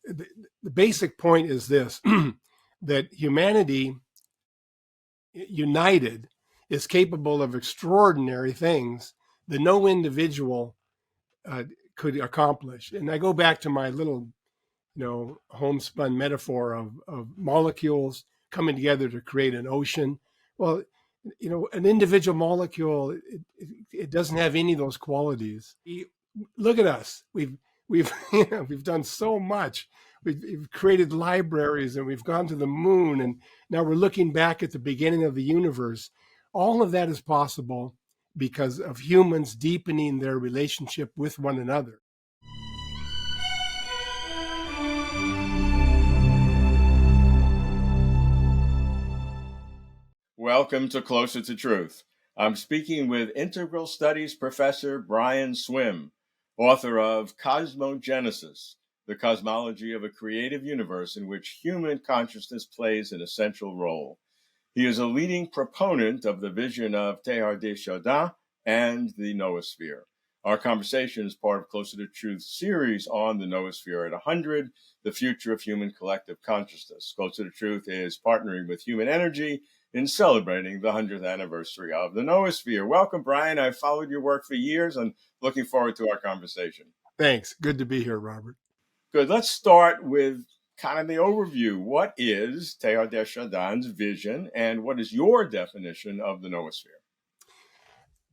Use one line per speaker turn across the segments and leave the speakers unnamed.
the basic point is this, that humanity united is capable of extraordinary things that no individual could accomplish. And I go back to my little, homespun metaphor of molecules coming together to create an ocean. Well, an individual molecule, it doesn't have any of those qualities. Look at us. We've we've done so much. We've created libraries, and we've gone to the moon, and now we're looking back at the beginning of the universe. All of that is possible because of humans deepening their relationship with one another.
Welcome to Closer to Truth. I'm speaking with Integral Studies Professor Brian Swimme, author of Cosmogenesis, the cosmology of a creative universe in which human consciousness plays an essential role. He is a leading proponent of the vision of Teilhard de Chardin and the Noosphere. Our conversation is part of Closer to Truth series on the Noosphere at 100, the future of human collective consciousness. Closer to Truth is partnering with Human Energy in celebrating the 100th anniversary of the Noosphere. Welcome, Brian. I've followed your work for years and looking forward to our conversation.
Thanks. Good to be here, Robert.
Good. Let's start with kind of the overview. What is Teilhard de Chardin's vision, and what is your definition of the Noosphere?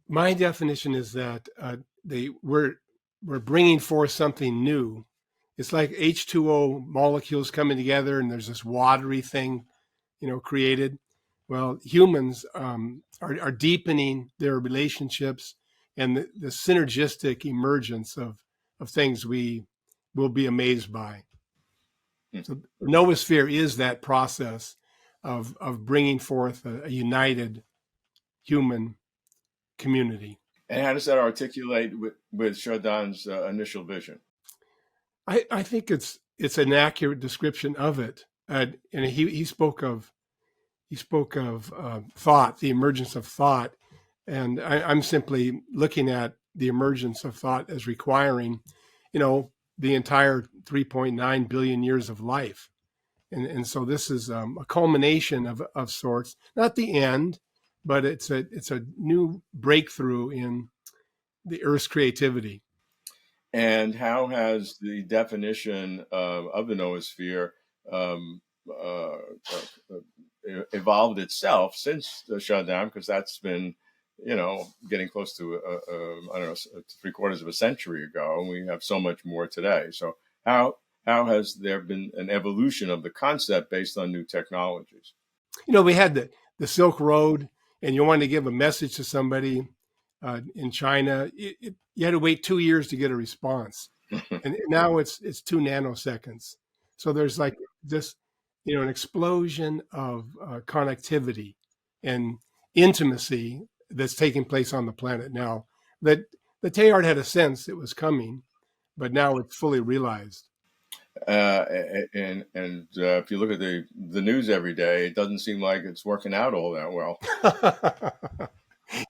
My definition is that we're bringing forth something new. It's like H2O molecules coming together, and there's this watery thing, created. Well, humans are deepening their relationships and the synergistic emergence of things we will be amazed by. So the Noosphere is that process of bringing forth a united human community.
And how does that articulate with Chardin's initial vision?
I think it's an accurate description of it. And he spoke of thought, the emergence of thought, and I'm simply looking at the emergence of thought as requiring, the entire 3.9 billion years of life, and so this is a culmination of sorts, not the end, but it's a new breakthrough in the Earth's creativity.
And how has the definition of the Noosphere evolved itself since the Chardin? Because that's been, getting close to, I don't know, 3/4 of a century ago, and we have so much more today. So how has there been an evolution of the concept based on new technologies?
We had the Silk Road, and you wanted to give a message to somebody in China, you had to wait 2 years to get a response. And now it's 2 nanoseconds. So there's like this, an explosion of connectivity and intimacy that's taking place on the planet now. That the Teilhard had a sense it was coming, but now it's fully realized.
And if you look at the news every day, it doesn't seem like it's working out all that well.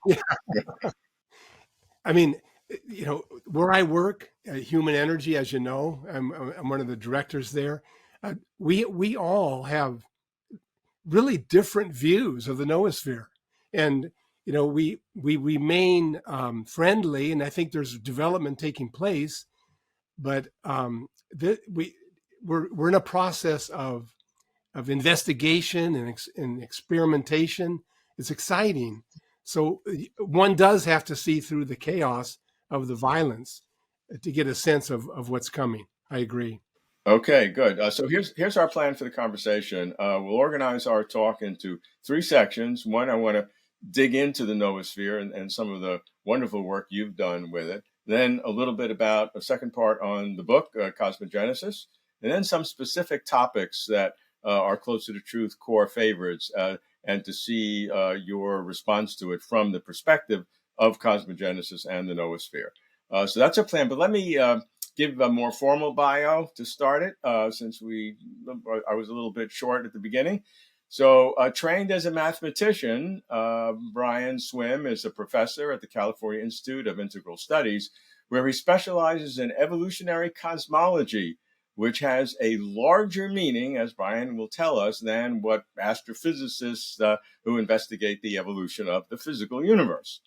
Yeah. I mean, where I work, Human Energy, as you know, I'm one of the directors there. We all have really different views of the Noosphere, and we remain friendly, and I think there's development taking place, but we're in a process of investigation and experimentation. It's exciting. So one does have to see through the chaos of the violence to get a sense of what's coming. I agree.
Okay, good. So here's our plan for the conversation. We'll organize our talk into 3 sections. One, I want to dig into the Noosphere and some of the wonderful work you've done with it. Then a little bit about a second part on the book, Cosmogenesis, and then some specific topics that are Closer to Truth core favorites, and to see your response to it from the perspective of Cosmogenesis and the Noosphere. So that's our plan. But let me give a more formal bio to start it, since I was a little bit short at the beginning. So trained as a mathematician, Brian Swimme is a professor at the California Institute of Integral Studies, where he specializes in evolutionary cosmology, which has a larger meaning, as Brian will tell us, than what astrophysicists who investigate the evolution of the physical universe.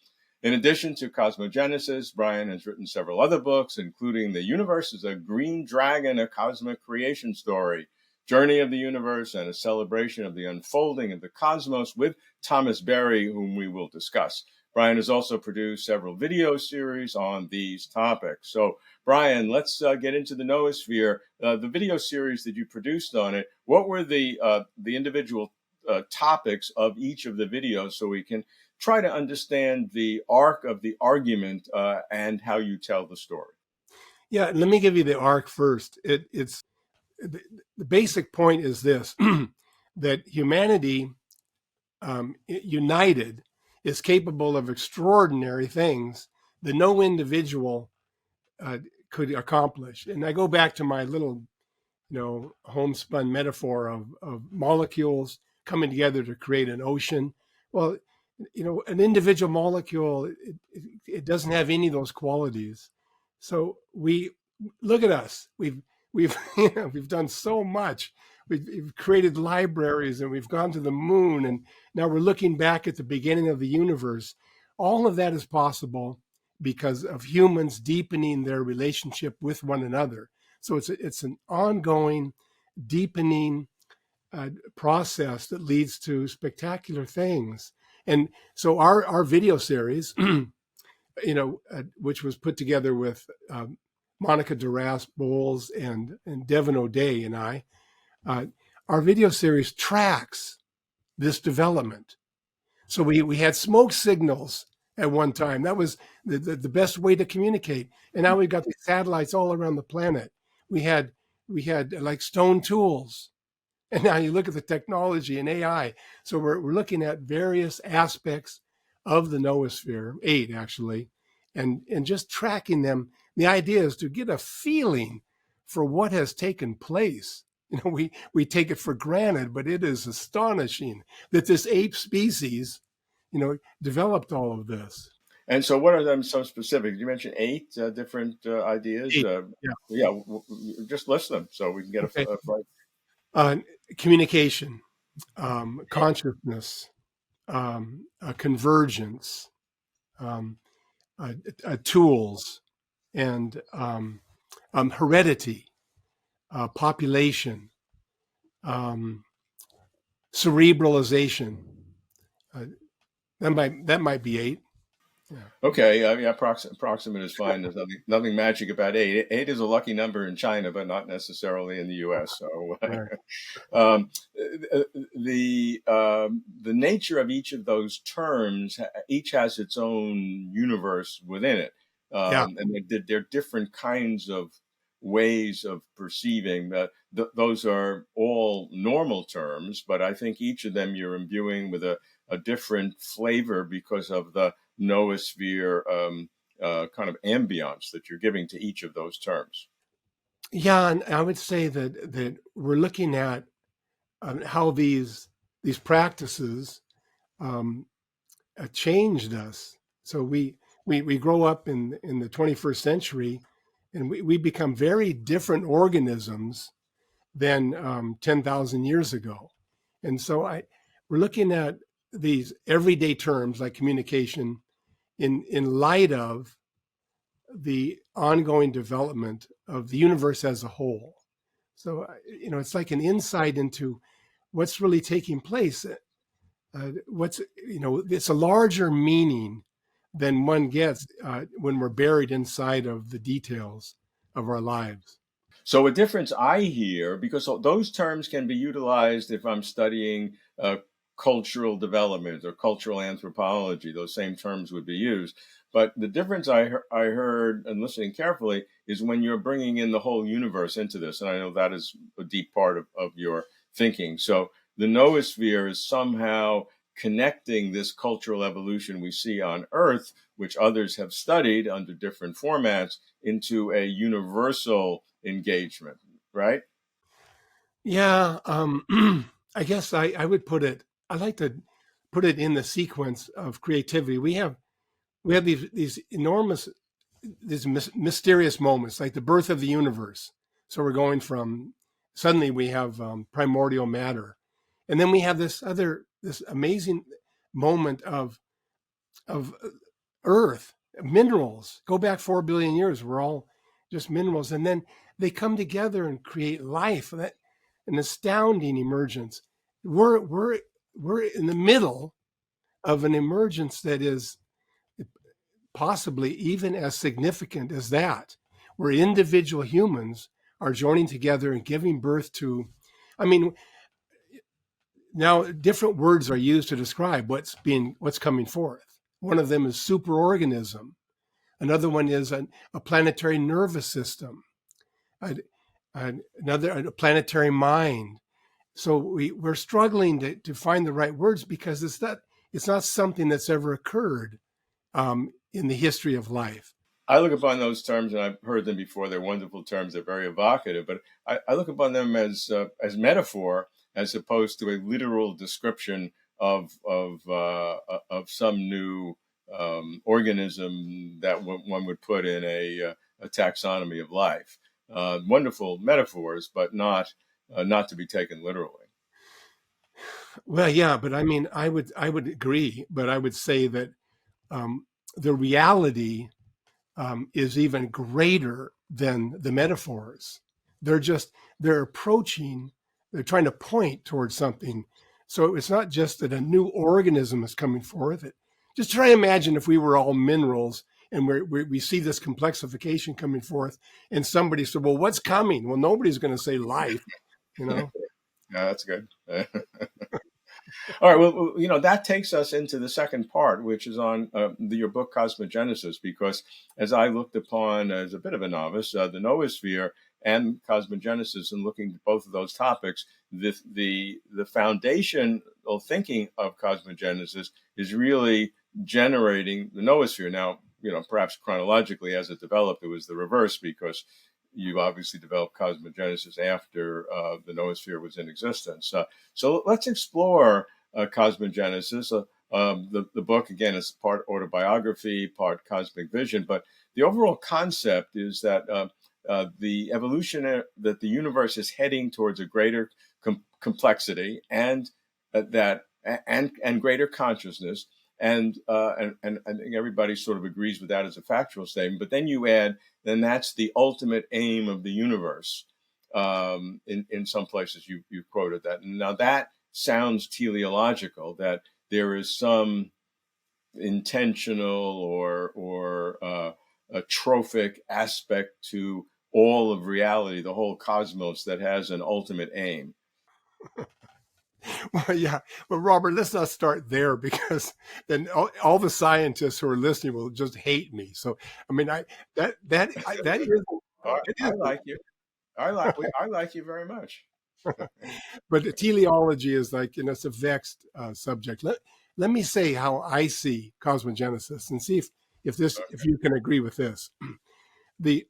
In addition to cosmogenesis, Brian has written several other books, including The Universe is a Green Dragon, a Cosmic Creation Story, Journey of the Universe, and a celebration of the unfolding of the cosmos with Thomas Berry, whom we will discuss. Brian has also produced several video series on these topics. So, Brian, let's get into the Noosphere. The video series that you produced on it, what were the individual topics of each of the videos so we can try to understand the arc of the argument and how you tell the story?
Yeah, let me give you the arc first. It's the basic point is this, that humanity united is capable of extraordinary things that no individual could accomplish. And I go back to my little, homespun metaphor of molecules coming together to create an ocean. Well, an individual molecule, it doesn't have any of those qualities. So we look at us. We've we've done so much. We've created libraries, and we've gone to the moon, and now we're looking back at the beginning of the universe. All of that is possible because of humans deepening their relationship with one another. So it's an ongoing, deepening process that leads to spectacular things. And so our video series, which was put together with Monica Duras Bowles and Devin O'Day and I, our video series tracks this development. So we had smoke signals at one time. That was the best way to communicate. And now we've got these satellites all around the planet. We had like stone tools. And now you look at the technology and AI. So we're looking at various aspects of the noosphere, 8 actually, and just tracking them. The idea is to get a feeling for what has taken place. We take it for granted, but it is astonishing that this ape species, developed all of this.
And so, what are them some specific? You mentioned 8 different ideas.
8,
Yeah, just list them so we can get
okay.
a right.
Communication, consciousness, convergence, tools, and heredity, population, cerebralization. That might be 8. Yeah.
Okay, approximate is fine. There's nothing magic about 8. 8 is a lucky number in China, but not necessarily in the U.S. So,
Right.
The nature of each of those terms, each has its own universe within it,
Yeah.
and they're different kinds of ways of perceiving. Those are all normal terms, but I think each of them you're imbuing with a different flavor because of the noosphere kind of ambiance that you're giving to each of those terms.
Yeah, and I would say that we're looking at how these practices changed us. So we grow up in the 21st century, and we become very different organisms than 10,000 years ago. And so we're looking at these everyday terms like communication in light of the ongoing development of the universe as a whole. So, it's like an insight into what's really taking place. It's a larger meaning than one gets when we're buried inside of the details of our lives.
So a difference I hear, because those terms can be utilized if I'm studying cultural development or cultural anthropology, those same terms would be used. But the difference I heard and listening carefully is when you're bringing in the whole universe into this. And I know that is a deep part of your thinking. So the noosphere is somehow connecting this cultural evolution we see on Earth, which others have studied under different formats, into a universal engagement, right?
Yeah, I guess I would put it. I like to put it in the sequence of creativity. We have these enormous, these mysterious moments, like the birth of the universe. So we're going from, suddenly we have primordial matter. And then we have this amazing moment of earth, minerals. Go back 4 billion years, we're all just minerals. And then they come together and create life. That an astounding emergence. We're in the middle of an emergence that is possibly even as significant as that, where individual humans are joining together and giving birth to, I mean, now different words are used to describe what's coming forth. One of them is superorganism. Another one is a planetary nervous system. Another, a planetary mind. So we're struggling to find the right words because it's not something that's ever occurred in the history of life.
I look upon those terms, and I've heard them before. They're wonderful terms. They're very evocative, but I look upon them as metaphor, as opposed to a literal description of some new organism that one would put in a taxonomy of life. Wonderful metaphors, but not to be taken literally.
Well, yeah, but I mean, I would agree, but I would say that the reality is even greater than the metaphors. They're approaching, they're trying to point towards something. So it's not just that a new organism is coming forth. Just try to imagine if we were all minerals and we see this complexification coming forth, and somebody said, "Well, what's coming?" Well, nobody's going to say life, you know.
Yeah, that's good. All right. Well, that takes us into the second part, which is on your book, Cosmogenesis, because as I looked upon as a bit of a novice, the noosphere and cosmogenesis, and looking at both of those topics, the foundational thinking of cosmogenesis is really generating the noosphere. Now, perhaps chronologically as it developed, it was the reverse, because you obviously developed cosmogenesis after the noosphere was in existence. So let's explore cosmogenesis. The book, again, is part autobiography, part cosmic vision, but the overall concept is that the evolution, that the universe is heading towards a greater complexity and greater consciousness. And I think everybody sort of agrees with that as a factual statement. But then you add, then that's the ultimate aim of the universe. In some places you've quoted that. And now that sounds teleological, that there is some intentional or a trophic aspect to all of reality, the whole cosmos, that has an ultimate aim.
Well, yeah, but Robert, let's not start there, because then all the scientists who are listening will just hate me. So, I mean, that is, it
I
is,
like you. I like you very much.
but the teleology is like, it's a vexed subject. Let me say how I see cosmogenesis and see if you can agree with this. The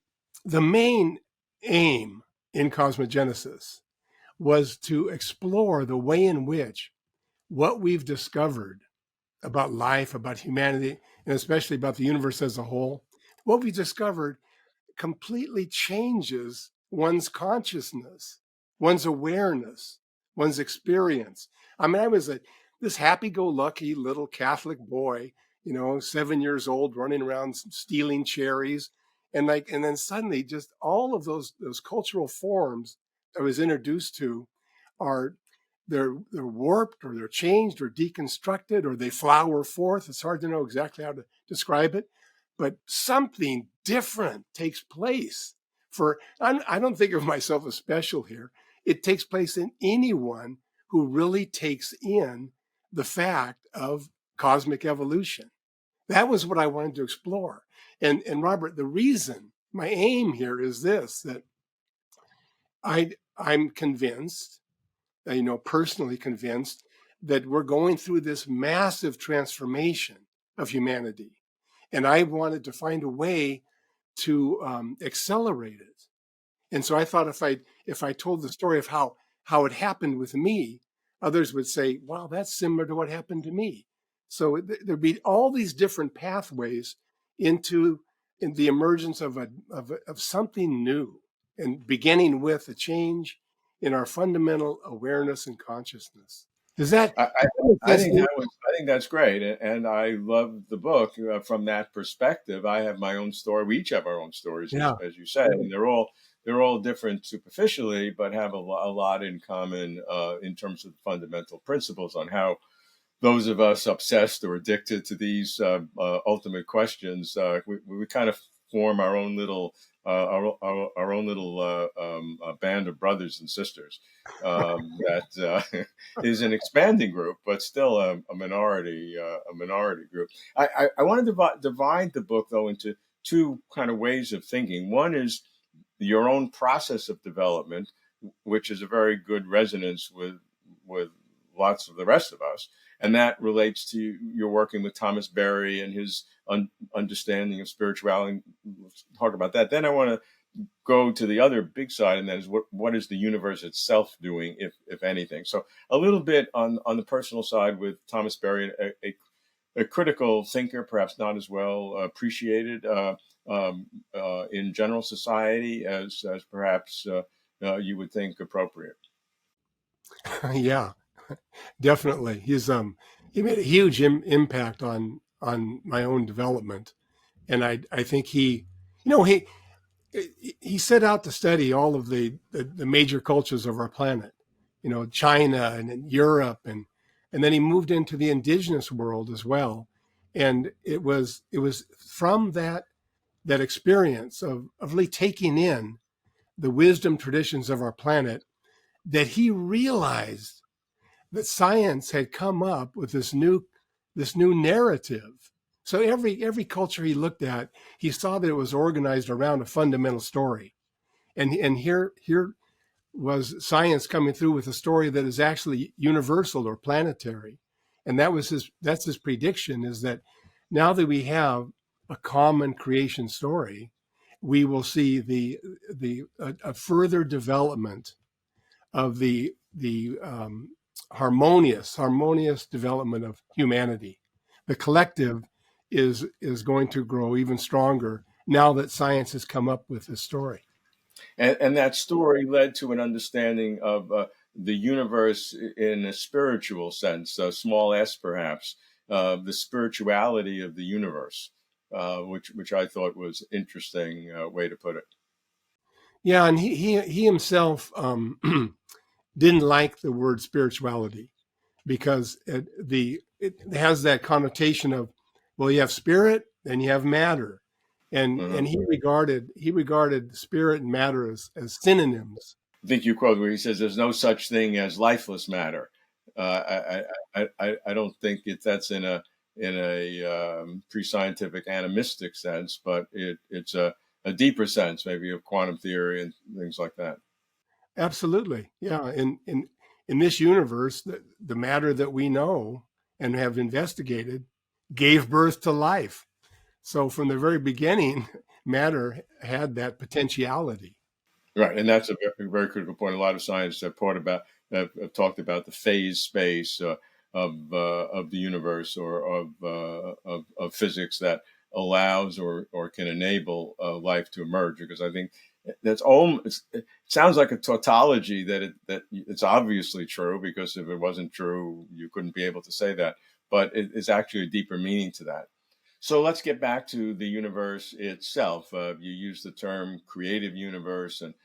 the main aim in cosmogenesis was to explore the way in which what we've discovered about life, about humanity, and especially about the universe as a whole, what we discovered completely changes one's consciousness, one's awareness, one's experience. I mean, I was this happy-go-lucky little Catholic boy, 7 years old, running around stealing cherries, and then suddenly, just all of those cultural forms I was introduced to are they're warped, or they're changed, or deconstructed, or they flower forth. It's hard to know exactly how to describe it, but something different takes place. I don't think of myself as special here. It takes place in anyone who really takes in the fact of cosmic evolution. That was what I wanted to explore. And Robert, the reason, my aim here is this: that I'm convinced, personally convinced, that we're going through this massive transformation of humanity. And I wanted to find a way to accelerate it. And so I thought if I told the story of how it happened with me, others would say, "Wow, that's similar to what happened to me." So there'd be all these different pathways in the emergence of something new. and beginning with a change in our fundamental awareness and consciousness. Does that
I, I,
make
I
sense?
think I think that's great, and I love the book from that perspective. I have my own story. We each have our own stories,
Yeah.
as you said, and they're all different superficially, but have a lot in common in terms of fundamental principles on how those of us obsessed or addicted to these ultimate questions, we kind of form our own little our own little band of brothers and sisters that is an expanding group, but still a minority group. I want to divide the book though into two kind of ways of thinking. One is your own process of development, which is a very good resonance with lots of the rest of us, and that relates to your working with Thomas Berry and his understanding of spirituality. We'll talk about that. Then I want to go to the other big side, and that is what is the universe itself doing, if anything. So a little bit on the personal side with Thomas Berry, a critical thinker, perhaps not as well appreciated in general society as perhaps you would think appropriate.
Yeah, definitely. He made a huge impact on my own development, and I think you know, he set out to study all of the major cultures of our planet, you know, China and Europe, and then he moved into the indigenous world as well, and it was from that experience of really taking in the wisdom traditions of our planet that he realized that science had come up with this new narrative. So every culture he looked at, he saw that it was organized around a fundamental story. And here was science coming through with a story that is actually universal or planetary. And that's his prediction, is that now that we have a common creation story, we will see a further development of the harmonious development of humanity. The collective is going to grow even stronger now that science has come up with this story.
And that story led to an understanding of the universe in a spiritual sense, small s perhaps, the spirituality of the universe, which I thought was interesting way to put it.
Yeah, and he himself didn't like the word spirituality because it has that connotation of, well, you have spirit and you have matter, and
Mhm.
he regarded spirit and matter as synonyms.
I think you quote where he says, "There's no such thing as lifeless matter." I don't think that's in a pre-scientific animistic sense, but it's a deeper sense, maybe of quantum theory and things like that.
Absolutely, yeah. In this universe, the matter that we know and have investigated gave birth to life. So from the very beginning, matter had that potentiality.
Right, and that's a very critical point. A lot of scientists have talked about the phase space of the universe or of physics that allows or can enable life to emerge. Because I think that's almost, it sounds like a tautology that it's obviously true, because if it wasn't true, you couldn't be able to say that. But it's actually a deeper meaning to that. So let's get back to the universe itself. You use the term creative universe, and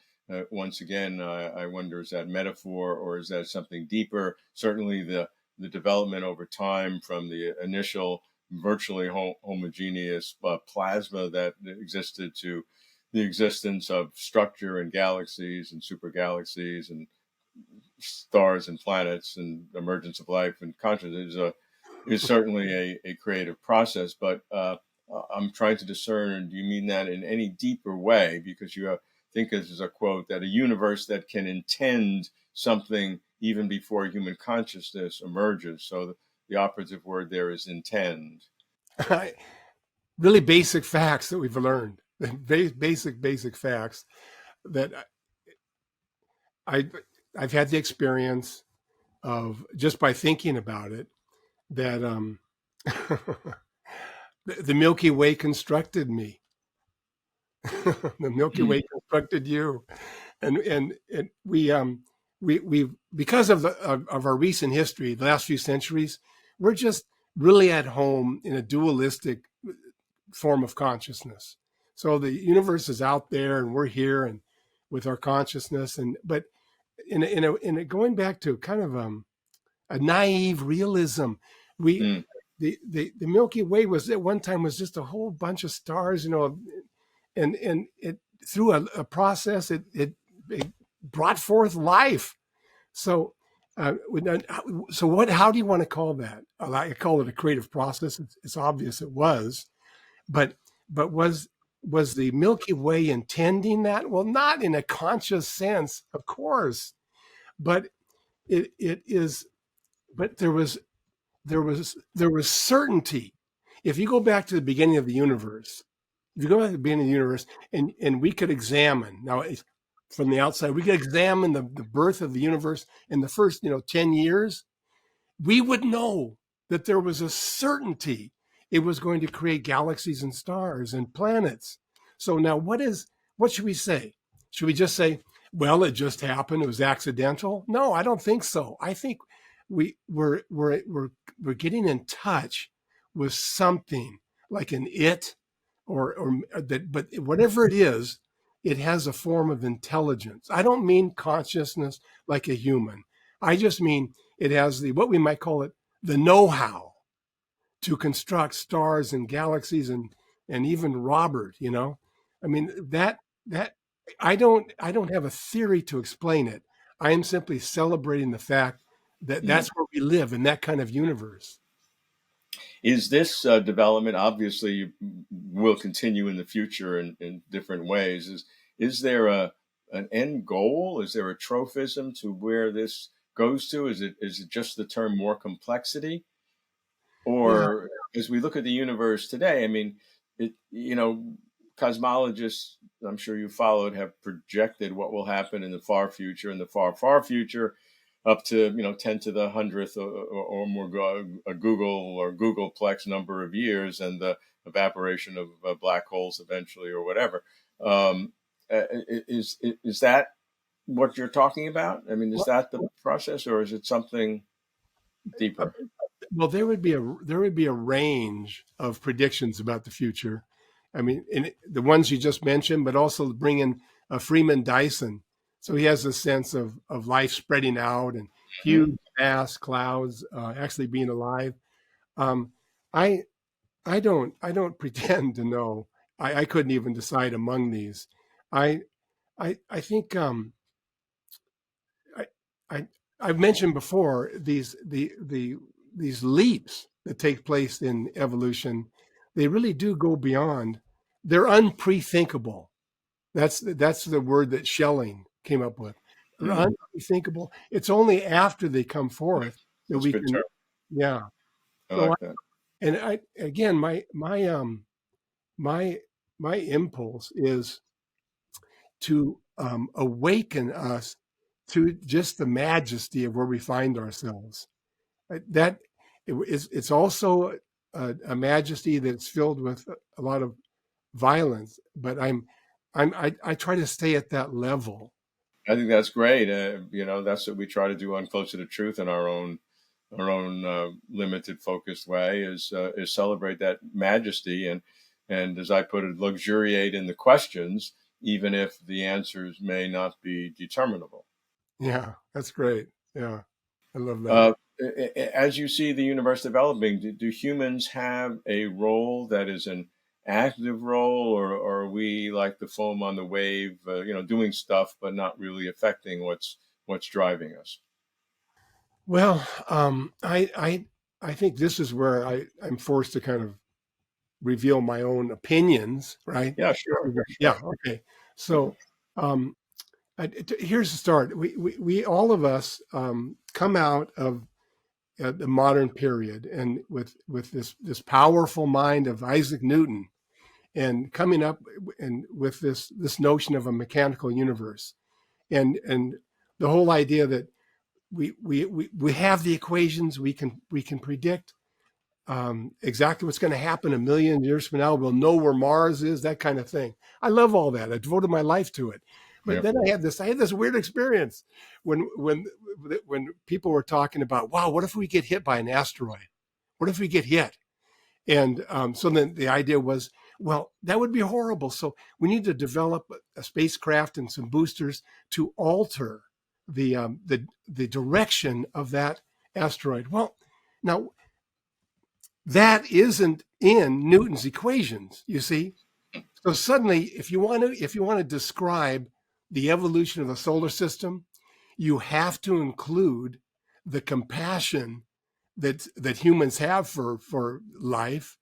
once again, I wonder, is that metaphor or is that something deeper? Certainly, the development over time from the initial virtually homogeneous plasma that existed to the existence of structure and galaxies and super galaxies and stars and planets and emergence of life and consciousness is certainly a creative process. But I'm trying to discern, do you mean that in any deeper way? Because you have, I think this is a quote, that a universe that can intend something even before human consciousness emerges. So the operative word there is intend.
Really basic facts that we've learned, basic facts that I I've had the experience of, just by thinking about it, that the Milky Way constructed me. The Milky Way constructed you, and we because of our recent history, the last few centuries, we're just really at home in a dualistic form of consciousness. So the universe is out there, and we're here, and with our consciousness, and but in a going back to kind of a naive realism, we
Mm.
the Milky Way was at one time was just a whole bunch of stars, and it through a process it brought forth life. So so what? How do you want to call that? I call it a creative process. It's obvious it was, but was the Milky Way intending that? Well, not in a conscious sense, of course, but it is. But there was certainty. If you go back to the beginning of the universe, if you go back to the beginning of the universe, and we could examine now from the outside, we could examine the birth of the universe in the first 10 years, we would know that there was a certainty it was going to create galaxies and stars and planets. So now what should we say? Should we just say, well, it just happened, it was accidental? No, I don't think so. I think we're getting in touch with something like an it or that, but whatever it is, it has a form of intelligence. I don't mean consciousness like a human. I just mean it has the what we might call it the know-how to construct stars and galaxies and even Robert, I mean that I don't have a theory to explain it. I am simply celebrating the fact that
Mm.
that's where we live in that kind of universe.
Is this development obviously will continue in the future in different ways? Is there an end goal? Is there a trophism to where this goes to? Is it just the term more complexity?
Yeah.
Or as we look at the universe today, I mean, cosmologists, I'm sure you followed, have projected what will happen in the far future, in the far, far future, up to 10 to the hundredth or more a Google or Googleplex number of years, and the evaporation of black holes eventually, or whatever. Is that what you're talking about? I mean, is
Well,
that the process, or is it something
uh,
deeper?
well, there would be a range of predictions about the future. I mean, the ones you just mentioned, but also bring in Freeman Dyson. So he has a sense of life spreading out and
Mhm.
huge, vast clouds actually being alive. Um, I I don't pretend to know. I couldn't even decide among these. I I think I I I've mentioned before these leaps that take place in evolution. They really do go beyond. They're unprethinkable. That's the word that Schelling came up with. They're
Mm.
unthinkable. It's only after they come forth that
That's a
we
good
can,
term.
yeah.
I
So
like that.
and I again, my my impulse is to awaken us to just the majesty of where we find ourselves. That it's also a majesty that's filled with a lot of violence, but I try to stay at that level.
I think that's great. That's what we try to do on Closer to Truth in our own limited, focused way. Is celebrate that majesty, and as I put it, luxuriate in the questions, even if the answers may not be determinable.
Yeah, that's great. Yeah, I love that.
Uh, as you see the universe developing, do humans have a role that is an active role, or are we like the foam on the wave, doing stuff but not really affecting what's driving us?
Well, I think this is where I'm forced to kind of reveal my own opinions, right?
Yeah, sure,
Yeah.
sure.
Okay. So um, here's the start. We all of us come out of the modern period, and with this powerful mind of Isaac Newton, and coming up and with this notion of a mechanical universe, and the whole idea that we have the equations, we can predict exactly what's going to happen a million years from now. We'll know where Mars is, that kind of thing. I love all that. I devoted my life to it. But
Yeah.
then I had this weird experience when people were talking about, wow, what if we get hit by an asteroid? What if we get hit? And so then the idea was, well, that would be horrible. So we need to develop a spacecraft and some boosters to alter the direction of that asteroid. Well, now that isn't in Newton's equations, you see. So suddenly, if you want to describe the evolution of the solar system, you have to include the compassion that humans have for life.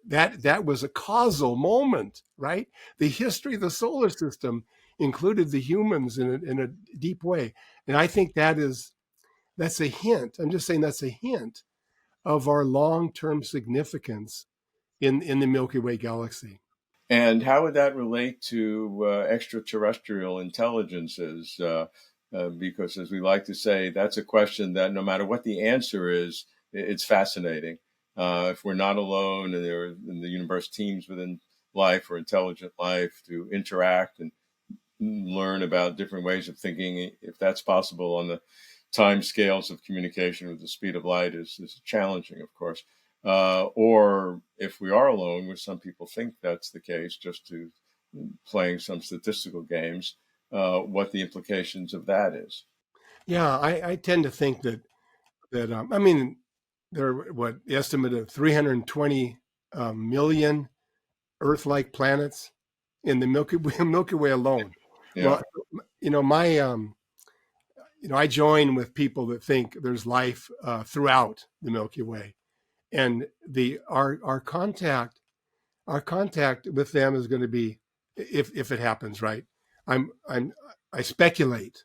That was a causal moment, right? The history of the solar system included the humans in a deep way, and I think that's a hint. I'm just saying that's a hint of our long-term significance in the Milky Way galaxy.
And how would that relate to extraterrestrial intelligences? Because, as we like to say, that's a question that no matter what the answer is, it's fascinating. If we're not alone and there in the universe teams within life or intelligent life to interact and learn about different ways of thinking, if that's possible on the time scales of communication with the speed of light is challenging, of course. Or if we are alone, which some people think that's the case, just to playing some statistical games, what the implications of that is.
Yeah, I tend to think that I mean there are what the estimate of 320 million Earth-like planets in the Milky Way alone.
Yeah,
Well, my I join with people that think there's life throughout the Milky Way, and the our contact with them is going to be, if it happens, right. I'm I speculate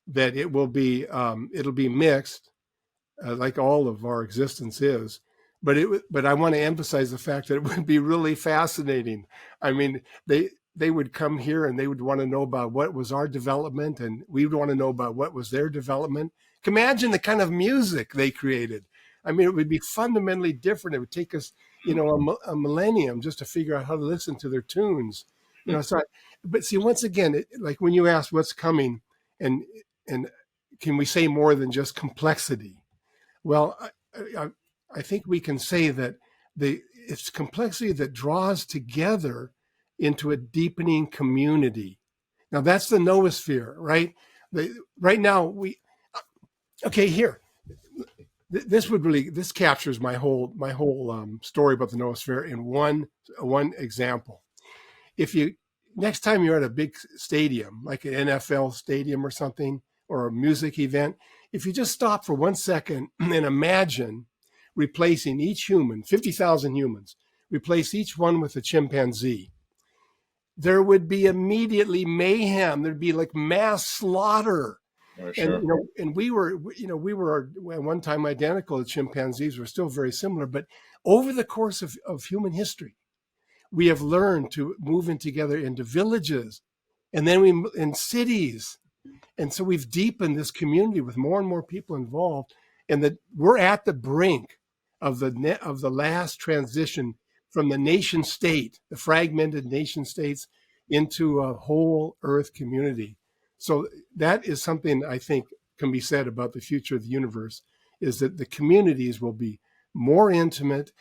that it'll be mixed, like all of our existence is. But I want to emphasize the fact that it would be really fascinating. I mean, they would come here and they would want to know about what was our development, and we would want to know about what was their development. Imagine the kind of music they created. I mean, it would be fundamentally different. It would take us, a millennium just to figure out how to listen to their tunes. But see, once again, like when you ask what's coming, and and can we say more than just complexity? Well, I, I think we can say that it's complexity that draws together into a deepening community. Now that's the noosphere, right? Right now okay, here. This captures my whole story about the noosphere in one example. If you Next time you're at a big stadium, like an NFL stadium or something, or a music event, if you just stop for 1 second and imagine replacing each human, 50,000 humans, replace each one with a chimpanzee, there would be immediately mayhem. There'd be like mass slaughter. And
sure.
we were at one time identical. The chimpanzees were still very similar, but over the course of human history, we have learned to move in together into villages, and then we in cities, and so we've deepened this community with more and more people involved, and that we're at the brink of the last transition from the nation state, the fragmented nation states, into a whole Earth community. So that is something I think can be said about the future of the universe: is that the communities will be more intimate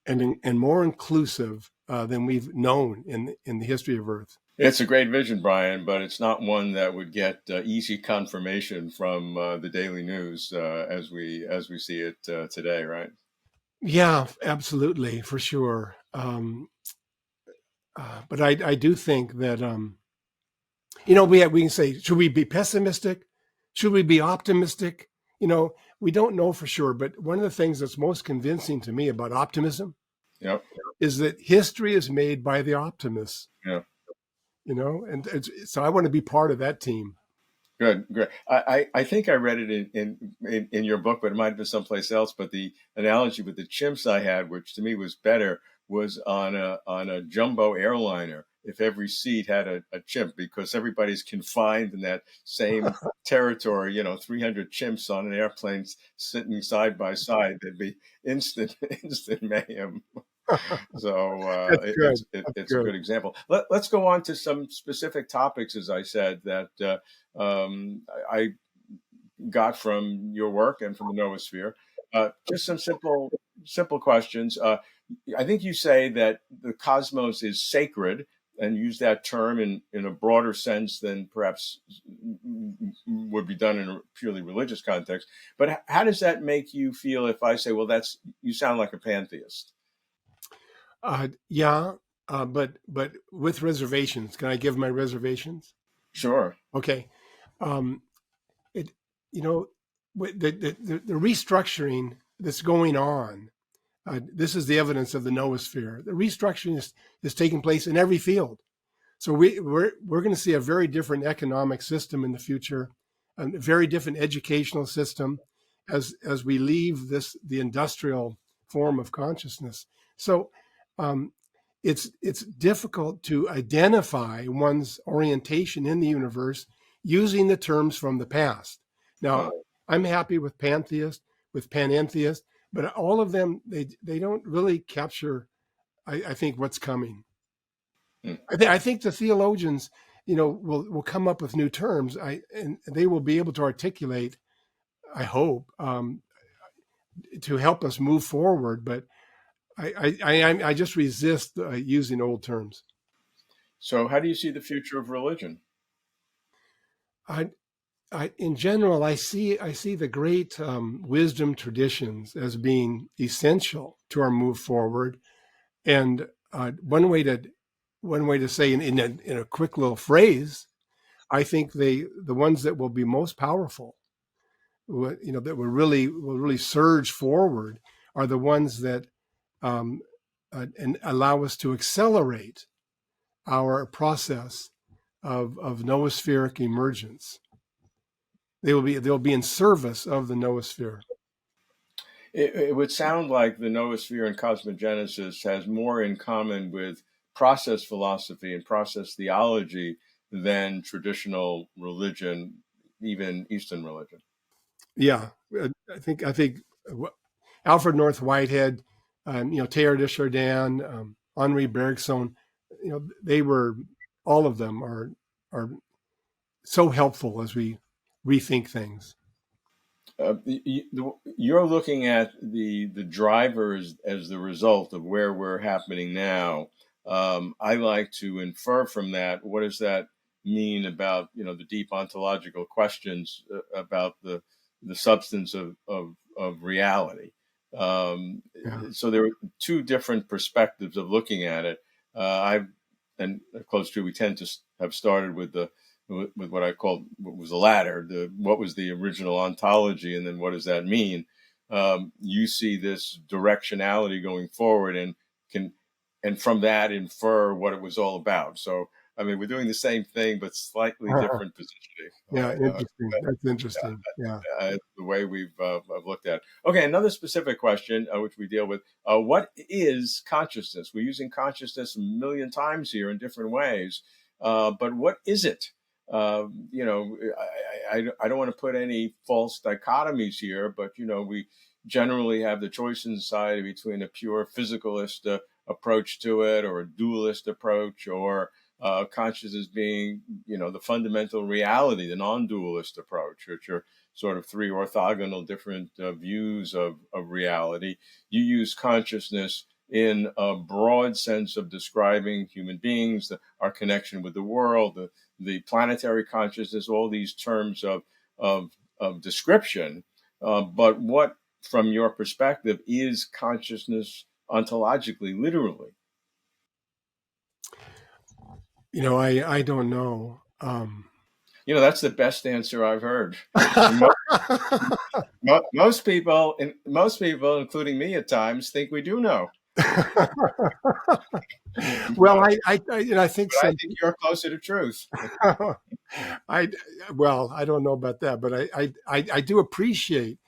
and more inclusive than we've known in the history of Earth.
It's a great vision, Brian, but it's not one that would get easy confirmation from the daily news as we see it today, right?
Yeah, absolutely, for sure. But I do think that we can say, should we be pessimistic? Should we be optimistic? We don't know for sure. But one of the things that's most convincing to me about optimism
Yep.
is that history is made by the optimists.
Yeah.
So I want to be part of that team.
Good, great. I think I read it in your book, but it might have been someplace else. But the analogy with the chimps I had, which to me was better, was on a jumbo airliner. if every seat had a chimp, because everybody's confined in that same territory. 300 chimps on an airplane sitting side by side, there'd be instant mayhem. So
That's good. That's
it's a
good.
good example. Let's go on to some specific topics, as I said, that I got from your work and from the Noosphere. Just some simple questions. I think you say that the cosmos is sacred, and use that term in a broader sense than perhaps would be done in a purely religious context. But how does that make you feel if I say, well, you sound like a pantheist?
Yeah, but with reservations. Can I give my reservations?
Sure.
Okay. Um, it you know the restructuring that's going on. This is the evidence of the noosphere. The restructuring is taking place in every field. So we're going to see a very different economic system in the future, a very different educational system as we leave the industrial form of consciousness. So um, it's difficult to identify one's orientation in the universe using the terms from the past. Now, I'm happy with pantheist, with panentheist, but all of them they don't really capture, I think, what's coming.
Mm.
I think the theologians, will come up with new terms. And they will be able to articulate, I hope, to help us move forward. But I just resist using old terms.
So, how do you see the future of religion?
I, in general, I see the great wisdom traditions as being essential to our move forward. And one way to say in a quick little phrase, I think the ones that will be most powerful, that will really surge forward, are the ones that and allow us to accelerate our process of noospheric emergence. They'll be in service of the noosphere.
It would sound like the noosphere and cosmogenesis has more in common with process philosophy and process theology than traditional religion, even Eastern religion.
Yeah, I think Alfred North Whitehead, Teilhard de Chardin, Henri Bergson, they were all of them are so helpful as we rethink things.
You're looking at the drivers as the result of where we're happening now. I like to infer from that, what does that mean about the deep ontological questions about the substance of reality.
Yeah.
So there are two different perspectives of looking at it. I've and close to we tend to have started with what I called, what was the latter, what was the original ontology, and then what does that mean? You see this directionality going forward, and from that infer what it was all about. So I mean, we're doing the same thing, but slightly different positioning.
Yeah, interesting. That's interesting. Yeah.
The way I've looked at it. Okay, another specific question, which we deal with. What is consciousness? We're using consciousness a million times here in different ways, but what is it? I don't want to put any false dichotomies here, but we generally have the choice in society between a pure physicalist approach to it, or a dualist approach, or consciousness being, the fundamental reality, the non-dualist approach, which are sort of three orthogonal different views of reality. You use consciousness in a broad sense of describing human beings, our connection with the world, the planetary consciousness, all these terms of description. But what, from your perspective, is consciousness ontologically, literally?
I don't know.
That's the best answer I've heard. Most people, including me at times, think we do know.
Well, I think
But I think you're closer to truth.
I I don't know about that, but I do appreciate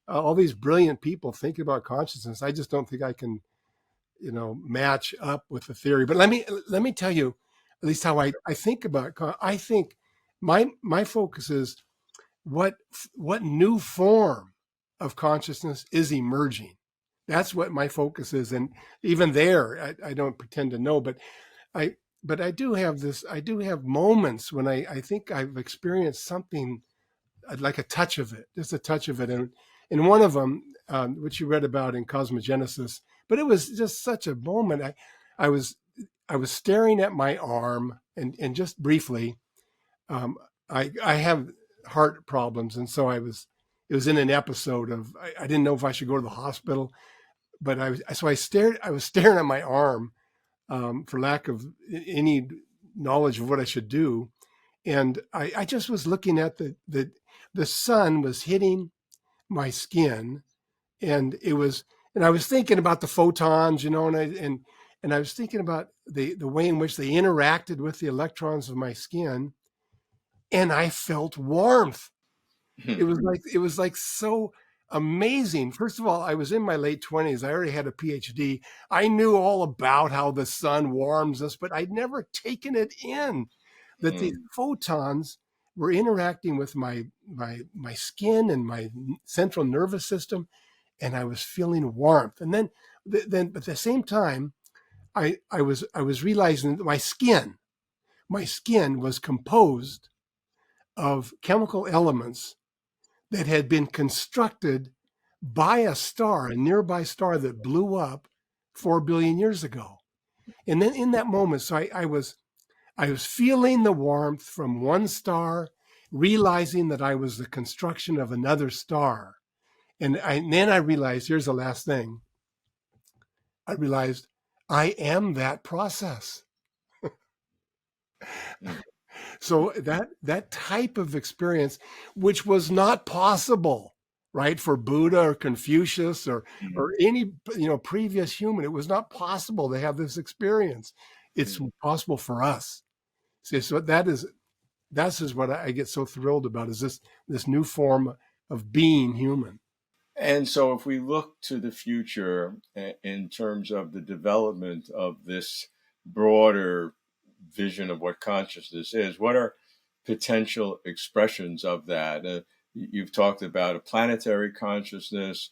all these brilliant people thinking about consciousness. I just don't think I can, match up with the theory. But let me tell you, at least how I think about it. I think my focus is what new form of consciousness is emerging. That's what my focus is. And even there, I don't pretend to know, I but I do have this. I do have moments when I think I've experienced something like a touch of it, just a touch of it. And one of them, which you read about in Cosmogenesis, but it was just such a moment. I was I was staring at my arm, and just briefly, I have heart problems, and so it was in an episode of I didn't know if I should go to the hospital, but I was staring at my arm, for lack of any knowledge of what I should do, and I just was looking at the sun was hitting my skin, and I was thinking about the photons, and I was thinking about the way in which they interacted with the electrons of my skin, and I felt warmth. It was like so amazing. First of all, I was in my late 20s. I already had a PhD. I knew all about how the sun warms us, but I'd never taken it in that these photons were interacting with my skin and my central nervous system, and I was feeling warmth. And then at the same time, I was realizing that my skin was composed of chemical elements that had been constructed by a nearby star that blew up 4 billion years ago. And then in that moment, so I was feeling the warmth from one star, realizing that I was the construction of another star. And then I realized, here's the last thing. I realized I am that process. So that type of experience, which was not possible, right, for Buddha or Confucius or any previous human, it was not possible to have this experience. It's possible for us. See, so that's just what I get so thrilled about, is this new form of being human.
And so, if we look to the future in terms of the development of this broader vision of what consciousness is, what are potential expressions of that? You've talked about a planetary consciousness.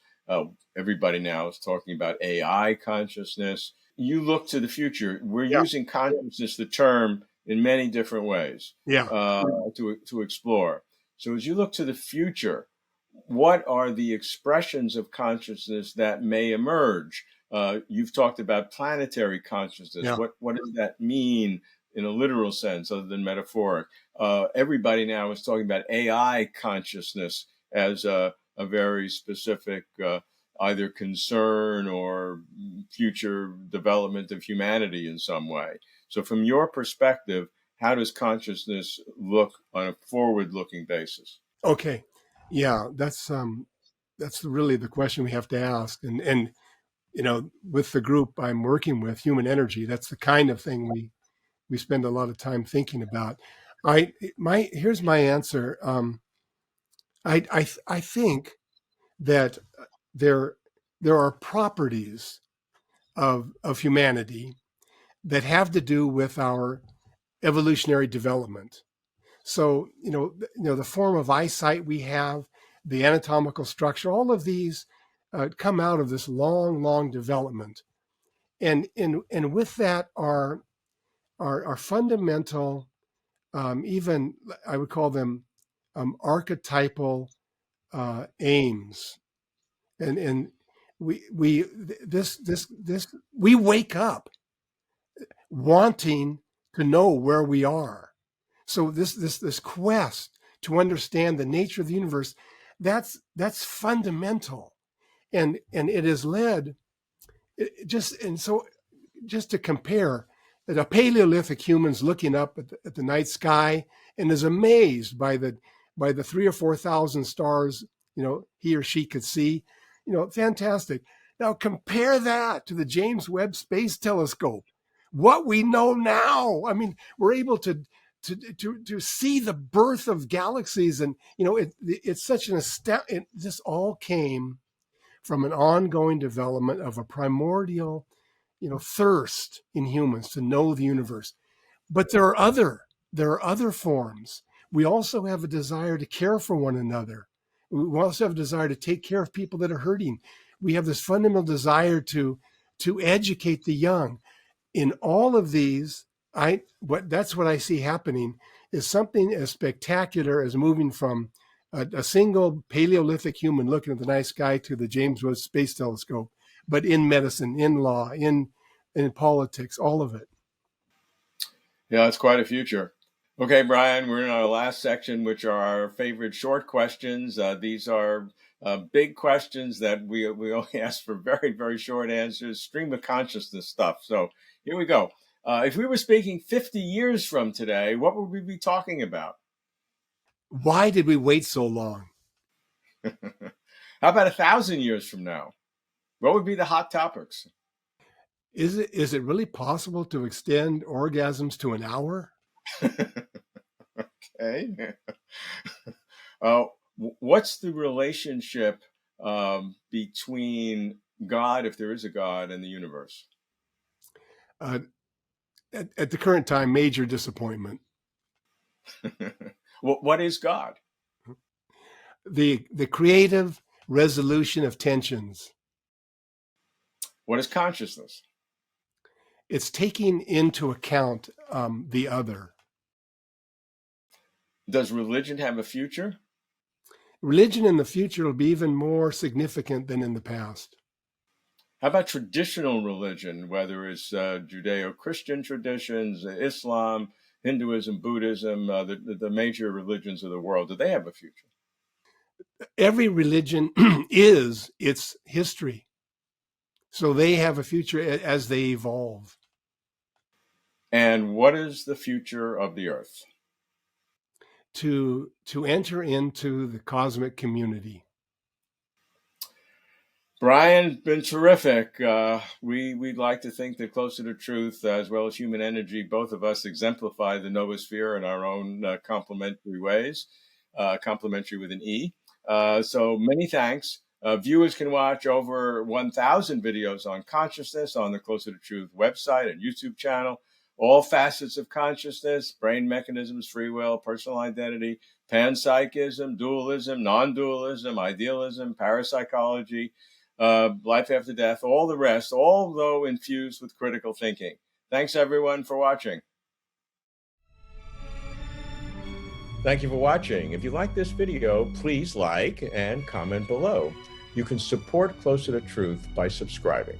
Everybody now is talking about AI consciousness. You look to the future. We're
Yeah.
using consciousness, the term, in many different ways
Yeah.
to explore. So, as you look to the future, what are the expressions of consciousness that may emerge? You've talked about planetary consciousness.
Yeah.
What does that mean in a literal sense, other than metaphoric? Everybody now is talking about AI consciousness as a very specific either concern or future development of humanity in some way. So, from your perspective, how does consciousness look on a forward-looking basis?
Okay. Yeah, that's really the question we have to ask. And with the group I'm working with, Human Energy, that's the kind of thing we spend a lot of time thinking about. Here's my answer. I think that there there are properties of humanity that have to do with our evolutionary development. So the form of eyesight we have, the anatomical structure, all of these come out of this long development, and with that are fundamental, even I would call them archetypal aims, and we this we wake up wanting to know where we are. So this quest to understand the nature of the universe, that's fundamental, and it has led just to compare, that a Paleolithic human's looking up at the night sky and is amazed by the 3 or 4 thousand stars he or she could see. Fantastic. Now compare that to the James Webb Space Telescope. What we know now, I mean, we're able to see the birth of galaxies, and it's such an this all came from an ongoing development of a primordial thirst in humans to know the universe. But there are other forms. We also have a desire to care for one another. We also have a desire to take care of people that are hurting. We have this fundamental desire to educate the young. In all of these, that's what I see happening is something as spectacular as moving from a single Paleolithic human looking at the night sky to the James Webb Space Telescope, but in medicine, in law, in politics, all of it.
Yeah, it's quite a future. Okay, Brian, we're in our last section, which are our favorite short questions. These are big questions that we only ask for very, very short answers, stream of consciousness stuff. So here we go. If we were speaking 50 years from today, what would we be talking about?
Why did we wait so long?
How about 1,000 years from now? What would be the hot topics?
Is it really possible to extend orgasms to an hour?
Okay. What's the relationship between God, if there is a God, and the universe?
At the current time, major disappointment.
What is God?
The creative resolution of tensions.
What is consciousness?
It's taking into account the other.
Does religion have a future?
Religion in the future will be even more significant than in the past.
How about traditional religion, whether it's Judeo-Christian traditions, Islam, Hinduism, Buddhism, the major religions of the world? Do they have a future?
Every religion is its history. So they have a future as they evolve.
And what is the future of the Earth?
To enter into the cosmic community.
Brian, been terrific. We'd like to think that Closer to Truth, as well as Human Energy, both of us exemplify the Noosphere in our own complementary ways, complementary with an E. So many thanks. Viewers can watch over 1,000 videos on consciousness on the Closer to Truth website and YouTube channel. All facets of consciousness, brain mechanisms, free will, personal identity, panpsychism, dualism, non-dualism, idealism, parapsychology, life after death, all the rest, all though infused with critical thinking. Thanks, everyone, for watching. Thank you for watching. If you like this video, please like and comment below. You can support Closer to Truth by subscribing.